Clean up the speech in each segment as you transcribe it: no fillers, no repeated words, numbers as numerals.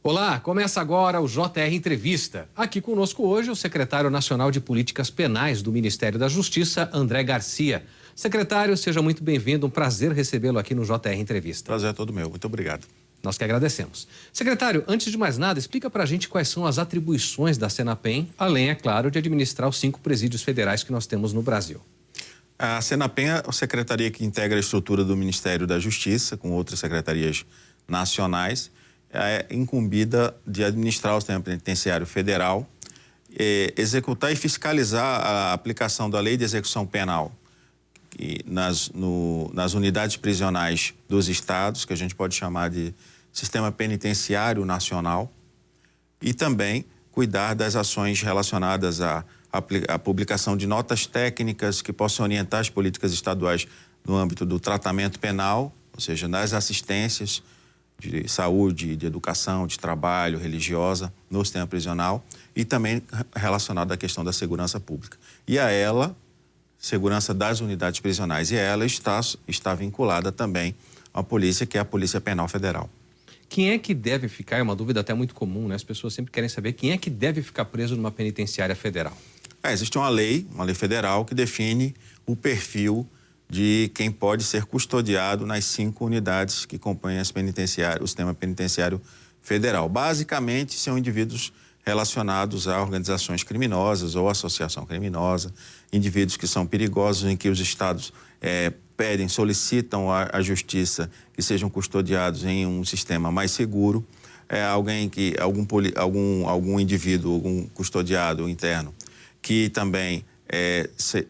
Olá, começa agora o JR Entrevista. Aqui conosco hoje o secretário nacional de Políticas Penais do Ministério da Justiça, André Garcia. Secretário, seja muito bem-vindo, um prazer recebê-lo aqui no JR Entrevista. Prazer é todo meu, muito obrigado. Nós que agradecemos. Secretário, antes de mais nada, explica pra gente quais são as atribuições da Senapen, além, é claro, de administrar os 5 presídios federais que nós temos no Brasil. A Senapen é a secretaria que integra a estrutura do Ministério da Justiça, com outras secretarias nacionais, é incumbida de administrar o sistema penitenciário federal, executar e fiscalizar a aplicação da Lei de Execução Penal nas unidades prisionais dos estados, que a gente pode chamar de Sistema Penitenciário Nacional, e também cuidar das ações relacionadas à publicação de notas técnicas que possam orientar as políticas estaduais no âmbito do tratamento penal, ou seja, nas assistências de saúde, de educação, de trabalho, religiosa, no sistema prisional, e também relacionado à questão da segurança pública. E a ela, segurança das unidades prisionais, e a ela está vinculada também à polícia, que é a Polícia Penal Federal. Quem é que deve ficar, é uma dúvida até muito comum, né? As pessoas sempre querem saber quem é que deve ficar preso numa penitenciária federal. Existe uma lei federal que define o perfil de quem pode ser custodiado nas 5 unidades que compõem o sistema penitenciário federal. Basicamente, são indivíduos relacionados a organizações criminosas ou associação criminosa, indivíduos que são perigosos, em que os estados solicitam à justiça que sejam custodiados em um sistema mais seguro, algum indivíduo, algum custodiado interno que também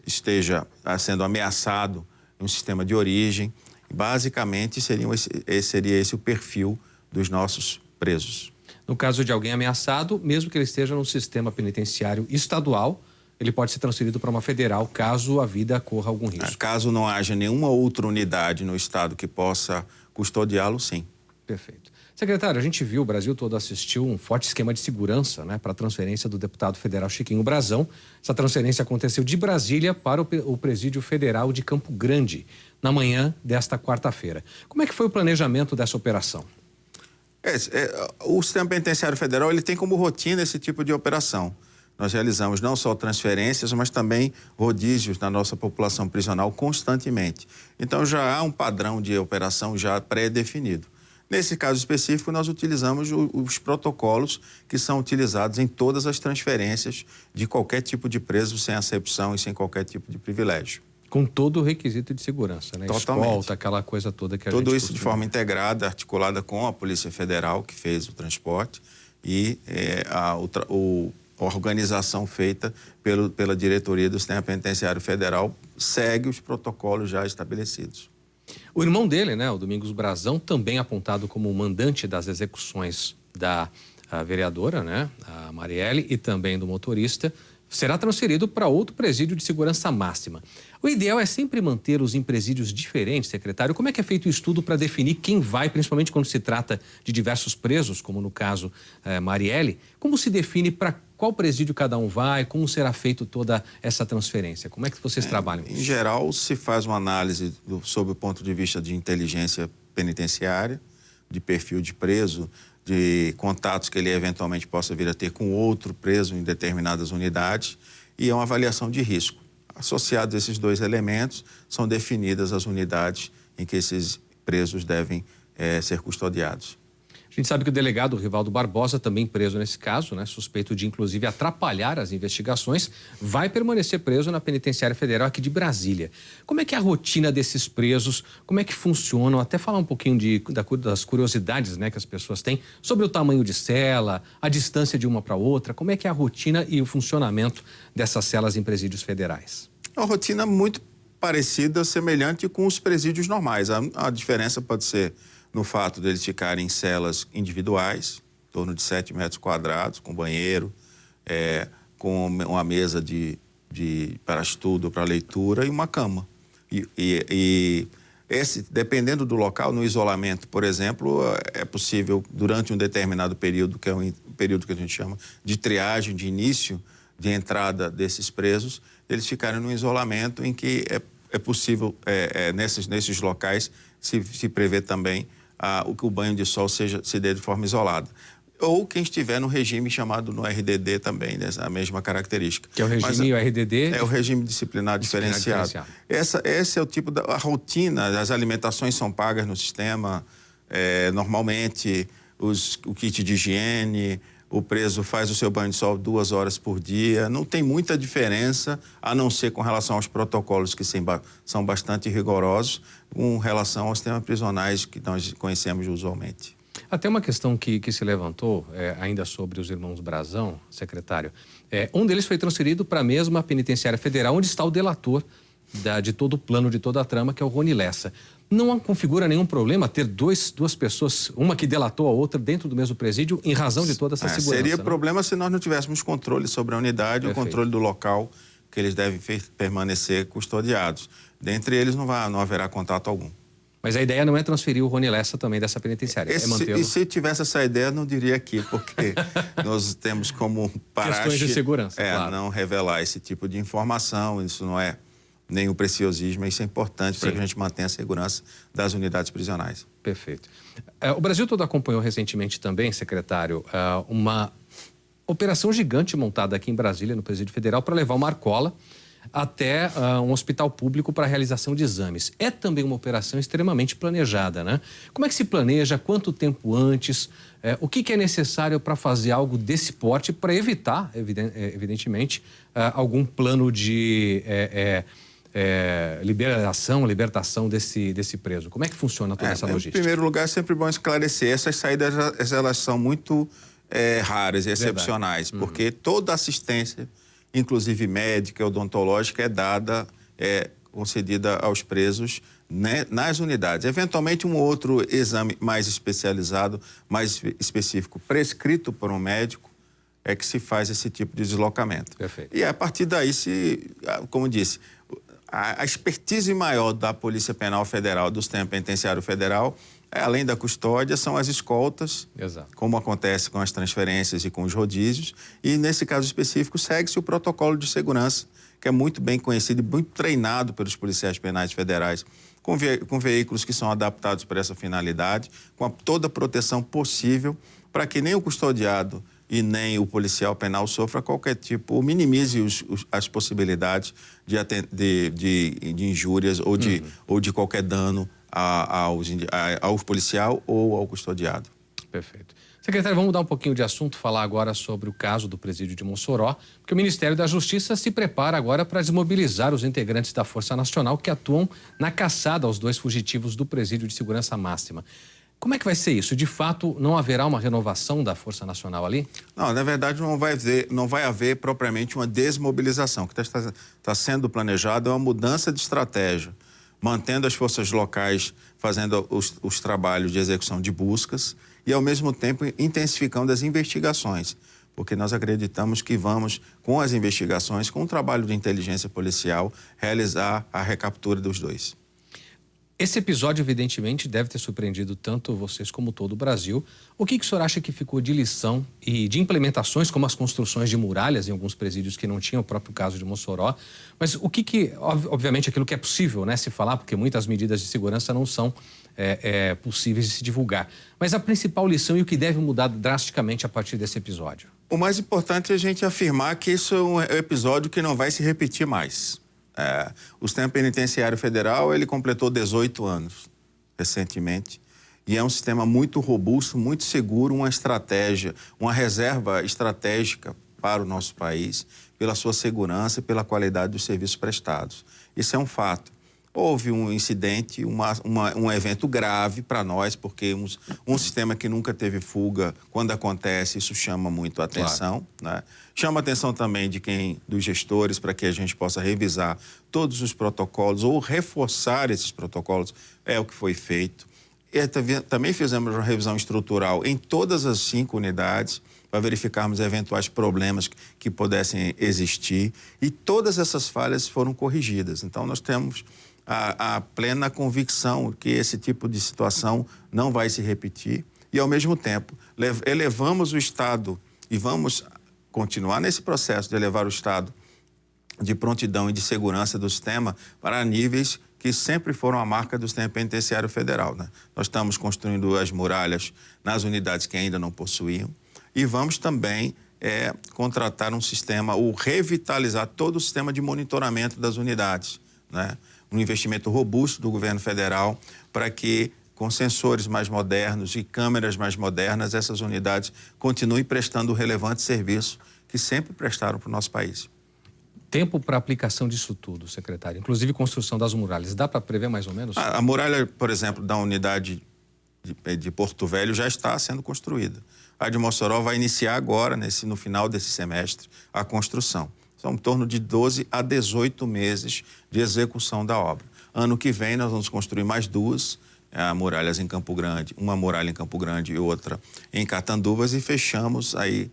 esteja sendo ameaçado em um sistema de origem. Basicamente, seria esse o perfil dos nossos presos. No caso de alguém ameaçado, mesmo que ele esteja no sistema penitenciário estadual, ele pode ser transferido para uma federal, caso a vida corra algum risco. Caso não haja nenhuma outra unidade no estado que possa custodiá-lo, sim. Perfeito. Secretário, a gente viu, o Brasil todo assistiu um forte esquema de segurança, né, para a transferência do deputado federal Chiquinho Brazão. Essa transferência aconteceu de Brasília para o Presídio Federal de Campo Grande, na manhã desta quarta-feira. Como é que foi o planejamento dessa operação? O sistema penitenciário federal ele tem como rotina esse tipo de operação. Nós realizamos não só transferências, mas também rodízios na nossa população prisional constantemente. Então já há um padrão de operação já pré-definido. Nesse caso específico, nós utilizamos os protocolos que são utilizados em todas as transferências de qualquer tipo de preso, sem acepção e sem qualquer tipo de privilégio. Com todo o requisito de segurança, né? Totalmente. Escolta, aquela coisa toda que a gente... Tudo isso de forma integrada, articulada com a Polícia Federal, que fez o transporte, e a organização feita pela diretoria do Sistema Penitenciário Federal segue os protocolos já estabelecidos. O irmão dele, né, o Domingos Brazão, também apontado como mandante das execuções da vereadora, né, a Marielle, e também do motorista, será transferido para outro presídio de segurança máxima. O ideal é sempre mantê-los em presídios diferentes, secretário. Como é que é feito o estudo para definir quem vai, principalmente quando se trata de diversos presos, como no caso Marielle? Como se define para qual presídio cada um vai? Como será feito toda essa transferência? Como é que vocês trabalham? Em geral, se faz uma análise sob o ponto de vista de inteligência penitenciária, de perfil de preso, de contatos que ele eventualmente possa vir a ter com outro preso em determinadas unidades, e é uma avaliação de risco. Associados a esses 2 elementos, são definidas as unidades em que esses presos devem ser custodiados. A gente sabe que o delegado Rivaldo Barbosa, também preso nesse caso, né, suspeito de inclusive atrapalhar as investigações, vai permanecer preso na Penitenciária Federal aqui de Brasília. Como é que é a rotina desses presos? Como é que funcionam? Até falar um pouquinho das curiosidades, né, que as pessoas têm sobre o tamanho de cela, a distância de uma para outra. Como é que é a rotina e o funcionamento dessas celas em presídios federais? É uma rotina muito parecida, semelhante com os presídios normais. A diferença pode ser no fato deles ficarem em celas individuais, em torno de 7 metros quadrados, com banheiro, com uma mesa para estudo, para leitura e uma cama. Dependendo do local, no isolamento, por exemplo, é possível, durante um determinado período, que é um período que a gente chama de triagem, de início de entrada desses presos, eles ficarem no isolamento em que é possível, nesses locais, se prevê também que o banho de sol se dê de forma isolada. ou quem estiver no regime chamado no RDD também, a mesma característica. Que é o regime, o RDD? É o regime disciplinar diferenciado. Esse é o tipo a rotina, as alimentações são pagas no sistema, normalmente o kit de higiene, o preso faz o seu banho de sol 2 horas por dia, não tem muita diferença, a não ser com relação aos protocolos que são bastante rigorosos, com relação aos sistemas prisionais que nós conhecemos usualmente. Até uma questão que se levantou, ainda sobre os irmãos Brazão, secretário. Um deles foi transferido para a mesma penitenciária federal, onde está o delator de todo o plano, de toda a trama, que é o Rony Lessa. Não configura nenhum problema ter duas pessoas, uma que delatou a outra, dentro do mesmo presídio, em razão de toda essa segurança? Seria problema se nós não tivéssemos controle sobre a unidade, o controle do local que eles devem permanecer custodiados. Dentre eles não haverá contato algum. Mas a ideia não é transferir o Rony Lessa também dessa penitenciária, é mantê-lo. E se tivesse essa ideia, não diria aqui, porque nós temos como praxe... Questões de segurança, claro. Não revelar esse tipo de informação, isso não é nem o preciosismo, isso é importante para que a gente mantenha a segurança das unidades prisionais. Perfeito. O Brasil todo acompanhou recentemente também, secretário, uma operação gigante montada aqui em Brasília, no Presídio Federal, para levar uma arcola até um hospital público para a realização de exames. É também uma operação extremamente planejada, né? Como é que se planeja? Quanto tempo antes? O que é necessário para fazer algo desse porte para evitar, evidentemente, algum plano de libertação desse preso? Como é que funciona toda essa logística? Em primeiro lugar, é sempre bom esclarecer. Essas saídas elas são muito raras e excepcionais, porque toda assistência, inclusive médica, odontológica, concedida aos presos, né, nas unidades. Eventualmente, um outro exame mais especializado, mais específico, prescrito por um médico, é que se faz esse tipo de deslocamento. Perfeito. E a partir daí, como disse, a expertise maior da Polícia Penal Federal, do Sistema Penitenciário Federal, além da custódia, são as escoltas, exato, como acontece com as transferências e com os rodízios. E, nesse caso específico, segue-se o protocolo de segurança, que é muito bem conhecido e muito treinado pelos policiais penais federais, com veículos que são adaptados para essa finalidade, com toda a proteção possível, para que nem o custodiado e nem o policial penal sofra qualquer tipo, ou minimize as possibilidades de injúrias ou de qualquer dano ao policial ou ao custodiado. Perfeito. Secretário, vamos mudar um pouquinho de assunto, falar agora sobre o caso do presídio de Mossoró, porque o Ministério da Justiça se prepara agora para desmobilizar os integrantes da Força Nacional que atuam na caçada aos 2 fugitivos do presídio de segurança máxima. Como é que vai ser isso? De fato, não haverá uma renovação da Força Nacional ali? Não, na verdade não vai haver propriamente uma desmobilização. O que está sendo planejado é uma mudança de estratégia, mantendo as forças locais fazendo os trabalhos de execução de buscas e, ao mesmo tempo, intensificando as investigações, porque nós acreditamos que vamos, com as investigações, com o trabalho de inteligência policial, realizar a recaptura dos 2. Esse episódio, evidentemente, deve ter surpreendido tanto vocês como todo o Brasil. O que o senhor acha que ficou de lição e de implementações, como as construções de muralhas em alguns presídios que não tinham, o próprio caso de Mossoró? Mas o obviamente, aquilo que é possível, né, se falar, porque muitas medidas de segurança não são possíveis de se divulgar. Mas a principal lição e o que deve mudar drasticamente a partir desse episódio? O mais importante é a gente afirmar que isso é um episódio que não vai se repetir mais. O Sistema Penitenciário Federal, ele completou 18 anos recentemente e é um sistema muito robusto, muito seguro, uma estratégia, uma reserva estratégica para o nosso país, pela sua segurança e pela qualidade dos serviços prestados. Isso é um fato. Houve um incidente, um evento grave para nós, porque um sistema que nunca teve fuga, quando acontece, isso chama muito a atenção. Claro. Né? Chama a atenção também dos gestores, para que a gente possa revisar todos os protocolos ou reforçar esses protocolos, é o que foi feito. E também fizemos uma revisão estrutural em todas as 5 unidades, para verificarmos eventuais problemas que pudessem existir. E todas essas falhas foram corrigidas. Então, nós temos a plena convicção que esse tipo de situação não vai se repetir e, ao mesmo tempo, elevamos o Estado e vamos continuar nesse processo de elevar o Estado de prontidão e de segurança do sistema para níveis que sempre foram a marca do Sistema Penitenciário Federal. Né? Nós estamos construindo as muralhas nas unidades que ainda não possuíam. e vamos também contratar um sistema, ou revitalizar todo o sistema de monitoramento das unidades, né? Um investimento robusto do governo federal para que, com sensores mais modernos e câmeras mais modernas, essas unidades continuem prestando o relevante serviço que sempre prestaram para o nosso país. Tempo para aplicação disso tudo, secretário, inclusive construção das muralhas, dá para prever mais ou menos? A muralha, por exemplo, da unidade de Porto Velho já está sendo construída. A de Mossoró vai iniciar agora, no final desse semestre, a construção. São em torno de 12 a 18 meses de execução da obra. Ano que vem nós vamos construir mais duas muralhas em Campo Grande, uma muralha em Campo Grande e outra em Catanduvas, e fechamos aí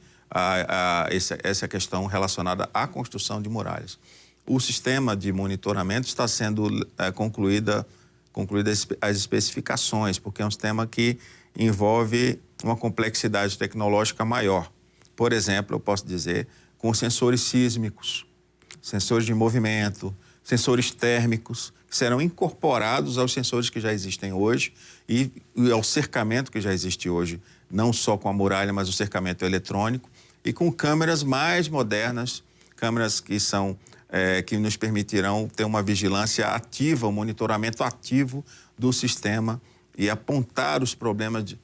essa questão relacionada à construção de muralhas. O sistema de monitoramento está sendo concluídas as especificações, porque é um sistema que envolve uma complexidade tecnológica maior. Por exemplo, eu posso dizer, com sensores sísmicos, sensores de movimento, sensores térmicos, que serão incorporados aos sensores que já existem hoje e ao cercamento que já existe hoje, não só com a muralha, mas o cercamento eletrônico, e com câmeras mais modernas, câmeras que nos permitirão ter uma vigilância ativa, um monitoramento ativo do sistema e apontar os problemas,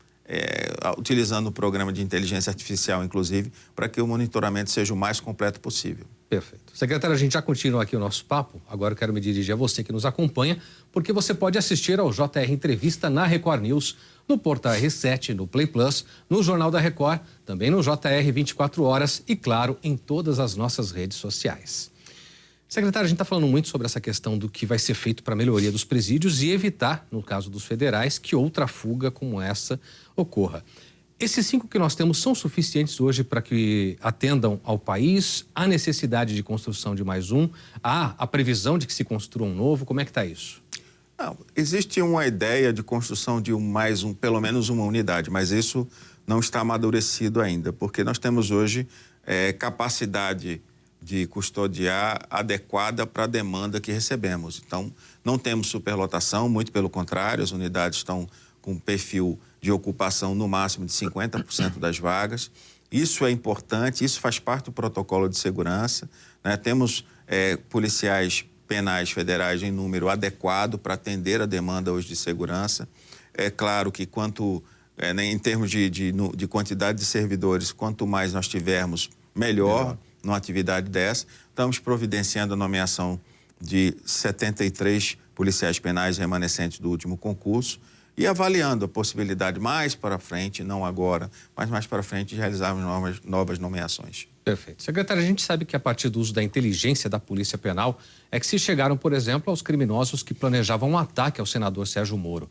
utilizando o programa de inteligência artificial, inclusive, para que o monitoramento seja o mais completo possível. Perfeito. Secretário, a gente já continua aqui o nosso papo. Agora eu quero me dirigir a você que nos acompanha, porque você pode assistir ao JR Entrevista na Record News, no Portal R7, no Play Plus, no Jornal da Record, também no JR 24 Horas e, claro, em todas as nossas redes sociais. Secretário, a gente está falando muito sobre essa questão do que vai ser feito para a melhoria dos presídios e evitar, no caso dos federais, que outra fuga como essa ocorra. Esses 5 que nós temos são suficientes hoje para que atendam ao país? Há necessidade de construção de mais um? Há a previsão de que se construa um novo? Como é que está isso? Não, existe uma ideia de construção de pelo menos uma unidade, mas isso não está amadurecido ainda, porque nós temos hoje capacidade de custodiar adequada para a demanda que recebemos. Então, não temos superlotação, muito pelo contrário, as unidades estão com perfil de ocupação no máximo de 50% das vagas. Isso é importante, isso faz parte do protocolo de segurança, né? Temos policiais penais federais em número adequado para atender a demanda hoje de segurança. É claro que em termos de quantidade de servidores, quanto mais nós tivermos, melhor numa atividade dessa. Estamos providenciando a nomeação de 73 policiais penais remanescentes do último concurso e avaliando a possibilidade mais para frente, não agora, mas mais para frente, de realizarmos novas nomeações. Perfeito. Secretário, a gente sabe que a partir do uso da inteligência da Polícia Penal é que se chegaram, por exemplo, aos criminosos que planejavam um ataque ao senador Sérgio Moro.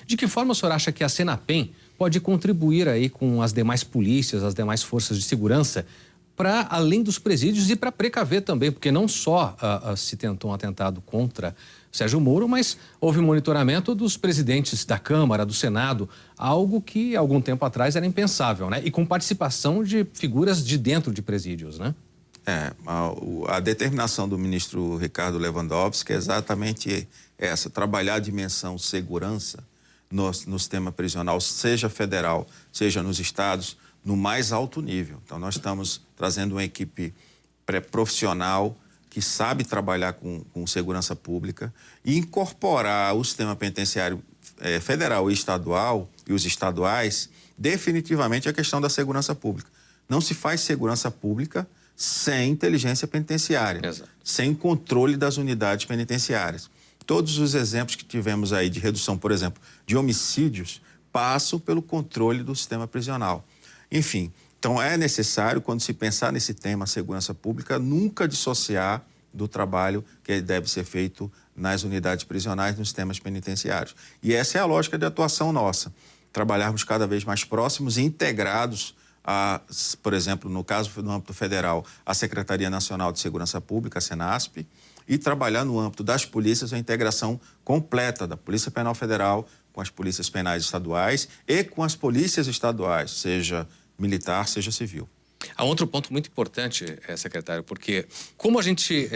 De que forma o senhor acha que a Senapen pode contribuir aí com as demais polícias, as demais forças de segurança, para além dos presídios e para precaver também, porque não só se tentou um atentado contra Sérgio Moro, mas houve monitoramento dos presidentes da Câmara, do Senado, algo que algum tempo atrás era impensável, né? E com participação de figuras de dentro de presídios, né? A determinação do ministro Ricardo Lewandowski é exatamente essa, trabalhar a dimensão segurança no sistema prisional, seja federal, seja nos estados, no mais alto nível. Então, nós estamos trazendo uma equipe profissional que sabe trabalhar com segurança pública e incorporar o sistema penitenciário federal e estadual e os estaduais definitivamente a questão da segurança pública. Não se faz segurança pública sem inteligência penitenciária, Exato. sem controle das unidades penitenciárias. Todos os exemplos que tivemos aí de redução, por exemplo, de homicídios, passam pelo controle do sistema prisional. Enfim, então é necessário, quando se pensar nesse tema segurança pública, nunca dissociar do trabalho que deve ser feito nas unidades prisionais, nos sistemas penitenciários. E essa é a lógica de atuação nossa, trabalharmos cada vez mais próximos e integrados por exemplo, no caso no âmbito federal, a Secretaria Nacional de Segurança Pública, a Senasp, e trabalhar no âmbito das polícias a integração completa da Polícia Penal Federal com as polícias penais estaduais e com as polícias estaduais, seja militar, seja civil. Há outro ponto muito importante, secretário, porque como a gente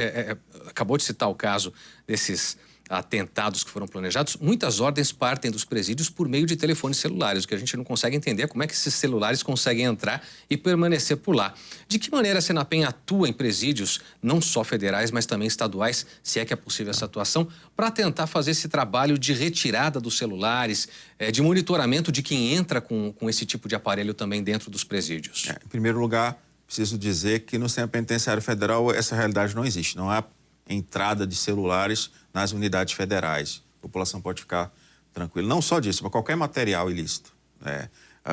acabou de citar o caso desses atentados que foram planejados, muitas ordens partem dos presídios por meio de telefones celulares. O que a gente não consegue entender é como é que esses celulares conseguem entrar e permanecer por lá. De que maneira a Senapen atua em presídios, não só federais, mas também estaduais, se é que é possível essa atuação, para tentar fazer esse trabalho de retirada dos celulares, de monitoramento de quem entra com esse tipo de aparelho também dentro dos presídios? Em primeiro lugar, preciso dizer que no Sistema Penitenciário Federal essa realidade não existe. Não há entrada de celulares nas unidades federais. A população pode ficar tranquila. Não só disso, mas qualquer material ilícito.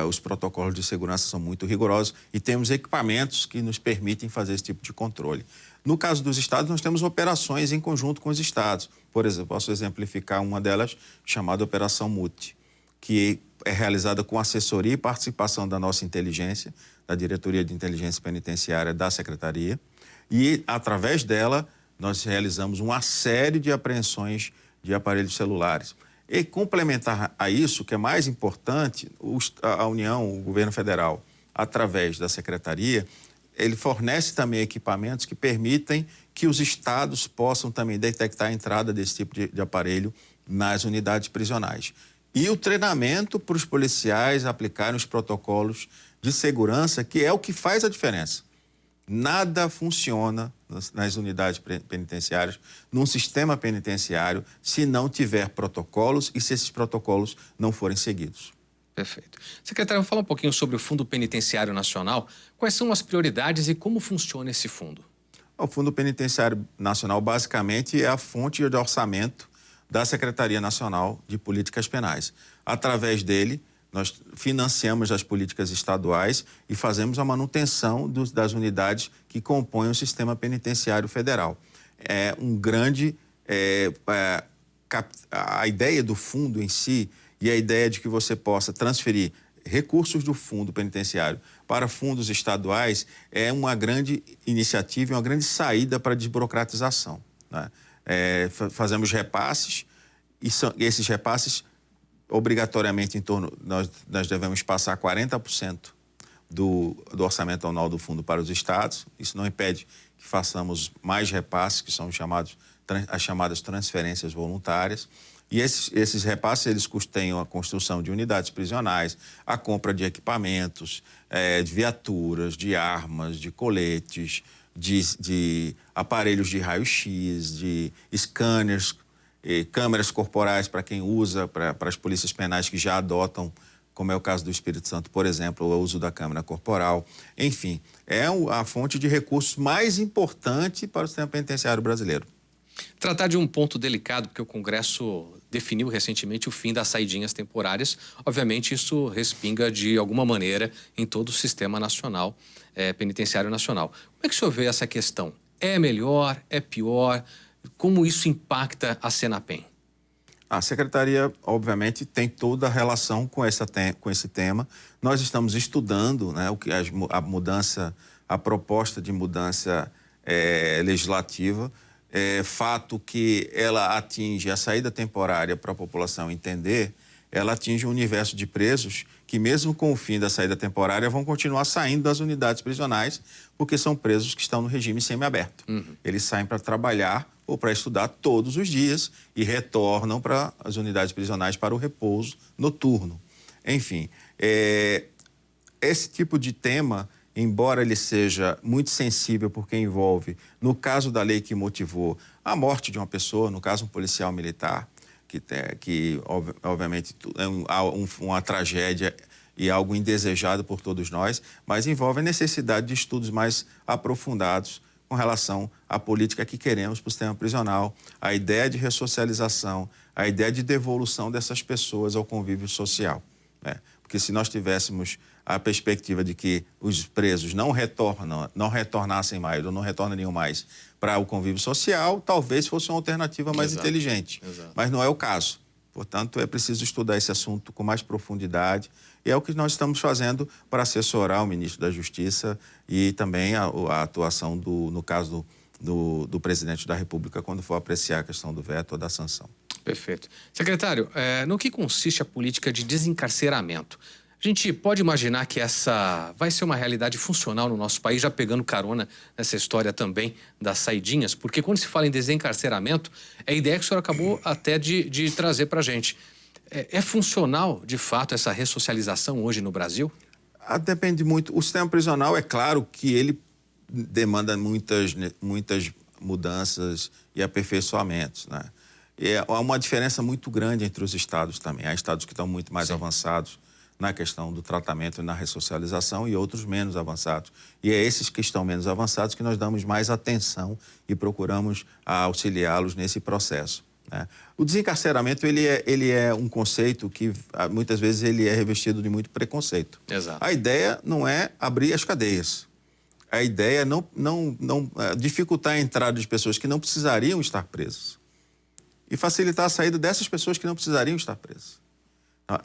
Os protocolos de segurança são muito rigorosos e temos equipamentos que nos permitem fazer esse tipo de controle. No caso dos estados, nós temos operações em conjunto com os estados. Por exemplo, posso exemplificar uma delas chamada Operação MUT, que é realizada com assessoria e participação da nossa inteligência, da Diretoria de Inteligência Penitenciária da Secretaria, e, através dela, nós realizamos uma série de apreensões de aparelhos celulares. E, complementar a isso, que é mais importante, a União, o governo federal, através da Secretaria, ele fornece também equipamentos que permitem que os estados possam também detectar a entrada desse tipo de aparelho nas unidades prisionais. E o treinamento para os policiais aplicarem os protocolos de segurança, que é o que faz a diferença. Nada funciona nas unidades penitenciárias, num sistema penitenciário, se não tiver protocolos e se esses protocolos não forem seguidos. Perfeito. Secretário, vamos falar um pouquinho sobre o Fundo Penitenciário Nacional. Quais são as prioridades e como funciona esse fundo? O Fundo Penitenciário Nacional, basicamente, é a fonte de orçamento da Secretaria Nacional de Políticas Penais. Através dele, nós financiamos as políticas estaduais e fazemos a manutenção das unidades que compõem o sistema penitenciário federal. É um grande... a ideia do fundo em si e a ideia de que você possa transferir recursos do fundo penitenciário para fundos estaduais é uma grande iniciativa, uma grande saída para a desburocratização, né? Fazemos repasses e esses repasses obrigatoriamente nós devemos passar 40% do orçamento anual do fundo para os estados. Isso não impede que façamos mais repasses, que são as chamadas transferências voluntárias. E esses repasses, eles custeiam a construção de unidades prisionais, a compra de equipamentos, de viaturas, de armas, de coletes, de aparelhos de raio-x, de scanners, câmeras corporais para quem usa, para as polícias penais que já adotam, como é o caso do Espírito Santo, por exemplo, o uso da câmera corporal. Enfim, é a fonte de recursos mais importante para o sistema penitenciário brasileiro. Tratar de um ponto delicado, porque o Congresso definiu recentemente o fim das saidinhas temporárias. Obviamente, isso respinga de alguma maneira em todo o sistema nacional, penitenciário nacional. Como é que o senhor vê essa questão? É melhor? É pior? Como isso impacta a Senapen? A Secretaria, obviamente, tem toda a relação com esse tema. Nós estamos estudando, né, a proposta de mudança legislativa. Fato que ela atinge a saída temporária para a população entender, ela atinge um universo de presos que, mesmo com o fim da saída temporária, vão continuar saindo das unidades prisionais, porque são presos que estão no regime semiaberto. Eles saem para trabalhar ou para estudar todos os dias e retornam para as unidades prisionais para o repouso noturno. Enfim, esse tipo de tema, embora ele seja muito sensível porque envolve, no caso da lei que motivou a morte de uma pessoa, no caso um policial militar, que obviamente é uma tragédia e algo indesejado por todos nós, mas envolve a necessidade de estudos mais aprofundados com relação à política que queremos para o sistema prisional, a ideia de ressocialização, a ideia de devolução dessas pessoas ao convívio social, né? Porque se nós tivéssemos a perspectiva de que os presos não retornassem mais ou não retornariam mais para o convívio social, talvez fosse uma alternativa mais inteligente. Mas não é o caso. Portanto, é preciso estudar esse assunto com mais profundidade e é o que nós estamos fazendo para assessorar o ministro da Justiça e também a atuação, no caso do presidente da República, quando for apreciar a questão do veto ou da sanção. Perfeito. Secretário, no que consiste a política de desencarceramento? A gente pode imaginar que essa vai ser uma realidade funcional no nosso país, já pegando carona nessa história também das saidinhas, porque quando se fala em desencarceramento, é a ideia que o senhor acabou até de trazer para a gente. É funcional, de fato, essa ressocialização hoje no Brasil? Depende muito. O sistema prisional, é claro que ele demanda muitas mudanças e aperfeiçoamentos, né? E há uma diferença muito grande entre os estados também. Há estados que estão muito mais avançados na questão do tratamento e na ressocialização e outros menos avançados. E é esses que estão menos avançados que nós damos mais atenção e procuramos auxiliá-los nesse processo, né? O desencarceramento, ele é um conceito que muitas vezes ele é revestido de muito preconceito. Exato. A ideia não é abrir as cadeias. A ideia é não dificultar a entrada de pessoas que não precisariam estar presas e facilitar a saída dessas pessoas que não precisariam estar presas.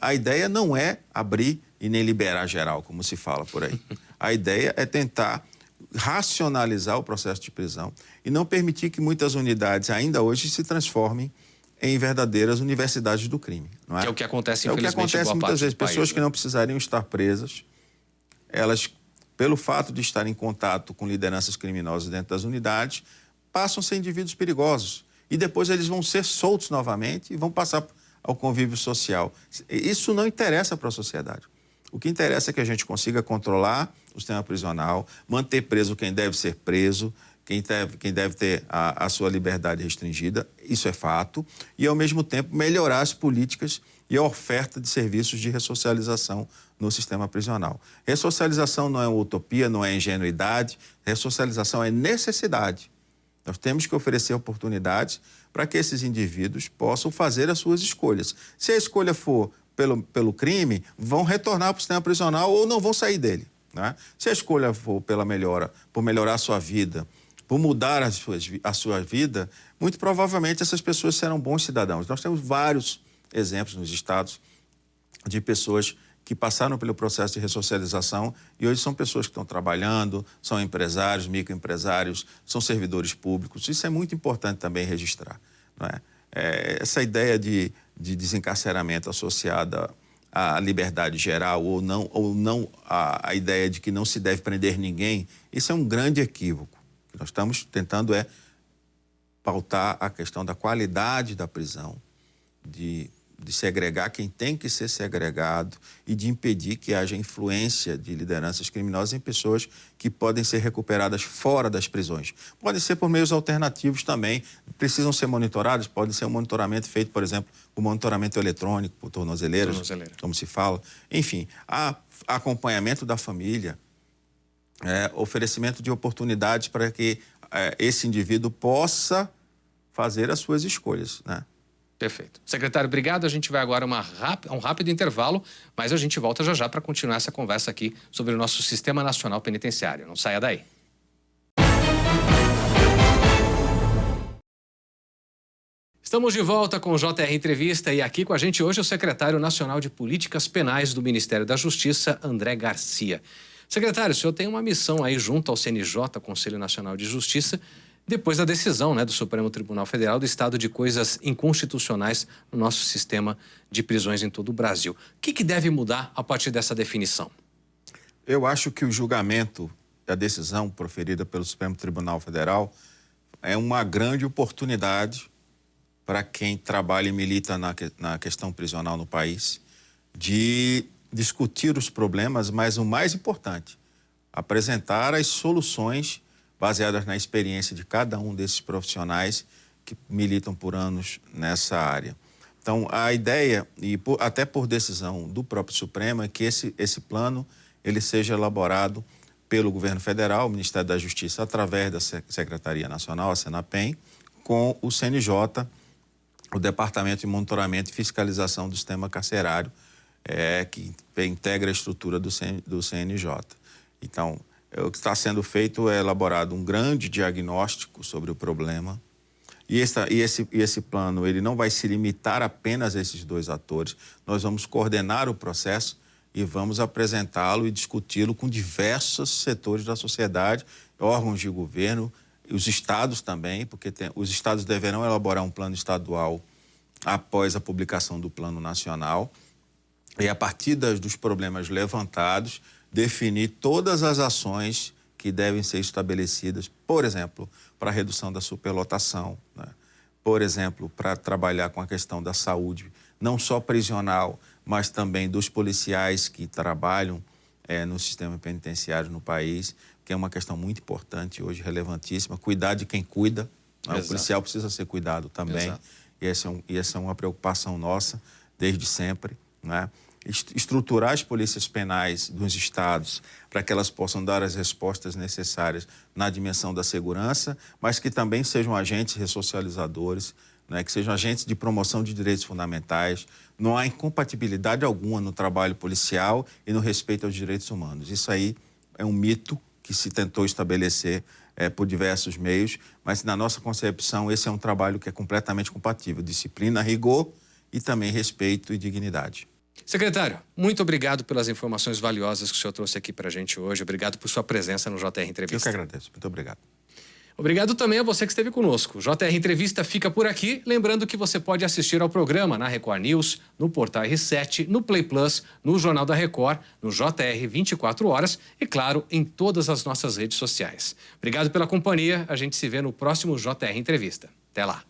A ideia não é abrir e nem liberar geral, como se fala por aí. A ideia é tentar racionalizar o processo de prisão e não permitir que muitas unidades ainda hoje se transformem em verdadeiras universidades do crime, não é? Que é o que acontece, infelizmente, é o que acontece muitas vezes. Pessoas que não precisariam estar presas, elas, pelo fato de estarem em contato com lideranças criminosas dentro das unidades, passam a ser indivíduos perigosos. E depois eles vão ser soltos novamente e vão passar ao convívio social. Isso não interessa para a sociedade. O que interessa é que a gente consiga controlar o sistema prisional, manter preso quem deve ser preso, quem deve ter a sua liberdade restringida, isso é fato, e ao mesmo tempo melhorar as políticas e a oferta de serviços de ressocialização no sistema prisional. Ressocialização não é utopia, não é ingenuidade, ressocialização é necessidade. Nós temos que oferecer oportunidades para que esses indivíduos possam fazer as suas escolhas. Se a escolha for pelo crime, vão retornar para o sistema prisional ou não vão sair dele, né? Se a escolha for por melhorar a sua vida, por mudar a sua vida, muito provavelmente essas pessoas serão bons cidadãos. Nós temos vários exemplos nos estados de pessoas que passaram pelo processo de ressocialização e hoje são pessoas que estão trabalhando, são empresários, microempresários, são servidores públicos. Isso é muito importante também registrar, não é? Essa ideia de desencarceramento associada à liberdade geral ou não a ideia de que não se deve prender ninguém, isso é um grande equívoco. O que nós estamos tentando é pautar a questão da qualidade da prisão, de segregar quem tem que ser segregado e de impedir que haja influência de lideranças criminosas em pessoas que podem ser recuperadas fora das prisões. Podem ser por meios alternativos também, precisam ser monitorados, pode ser um monitoramento feito, por exemplo, o monitoramento eletrônico, por tornozeleiras, como se fala. Enfim, há acompanhamento da família, oferecimento de oportunidades para que esse indivíduo possa fazer as suas escolhas, né? Perfeito. Secretário, obrigado. A gente vai agora a um rápido intervalo, mas a gente volta já para continuar essa conversa aqui sobre o nosso Sistema Nacional Penitenciário. Não saia daí. Estamos de volta com o JR Entrevista e aqui com a gente hoje o secretário nacional de Políticas Penais do Ministério da Justiça, André Garcia. Secretário, o senhor tem uma missão aí junto ao CNJ, Conselho Nacional de Justiça, depois da decisão, do Supremo Tribunal Federal do estado de coisas inconstitucionais no nosso sistema de prisões em todo o Brasil. O que deve mudar a partir dessa definição? Eu acho que o julgamento, a decisão proferida pelo Supremo Tribunal Federal é uma grande oportunidade para quem trabalha e milita na questão prisional no país de discutir os problemas, mas o mais importante, apresentar as soluções baseadas na experiência de cada um desses profissionais que militam por anos nessa área. Então, a ideia, até por decisão do próprio Supremo, é que esse plano ele seja elaborado pelo governo federal, o Ministério da Justiça, através da Secretaria Nacional, a Senapen, com o CNJ, o Departamento de Monitoramento e Fiscalização do Sistema Carcerário, que integra a estrutura do CNJ. Então, o que está sendo feito é elaborado um grande diagnóstico sobre o problema e esse plano ele não vai se limitar apenas a esses dois atores. Nós vamos coordenar o processo e vamos apresentá-lo e discuti-lo com diversos setores da sociedade, órgãos de governo, os estados também, porque os estados deverão elaborar um plano estadual após a publicação do plano nacional e, a partir dos problemas levantados, definir todas as ações que devem ser estabelecidas, por exemplo, para a redução da superlotação, né? Por exemplo, para trabalhar com a questão da saúde, não só prisional, mas também dos policiais que trabalham no sistema penitenciário no país, que é uma questão muito importante hoje, relevantíssima. Cuidar de quem cuida, né? O policial precisa ser cuidado também. Exato. E essa é uma preocupação nossa desde sempre, né? Estruturar as polícias penais dos estados para que elas possam dar as respostas necessárias na dimensão da segurança, mas que também sejam agentes ressocializadores, né, que sejam agentes de promoção de direitos fundamentais. Não há incompatibilidade alguma no trabalho policial e no respeito aos direitos humanos. Isso aí é um mito que se tentou estabelecer por diversos meios, mas na nossa concepção esse é um trabalho que é completamente compatível. Disciplina, rigor e também respeito e dignidade. Secretário, muito obrigado pelas informações valiosas que o senhor trouxe aqui para a gente hoje. Obrigado por sua presença no JR Entrevista. Eu que agradeço. Muito obrigado. Obrigado também a você que esteve conosco. O JR Entrevista fica por aqui. Lembrando que você pode assistir ao programa na Record News, no Portal R7, no Play Plus, no Jornal da Record, no JR 24 horas e, claro, em todas as nossas redes sociais. Obrigado pela companhia. A gente se vê no próximo JR Entrevista. Até lá.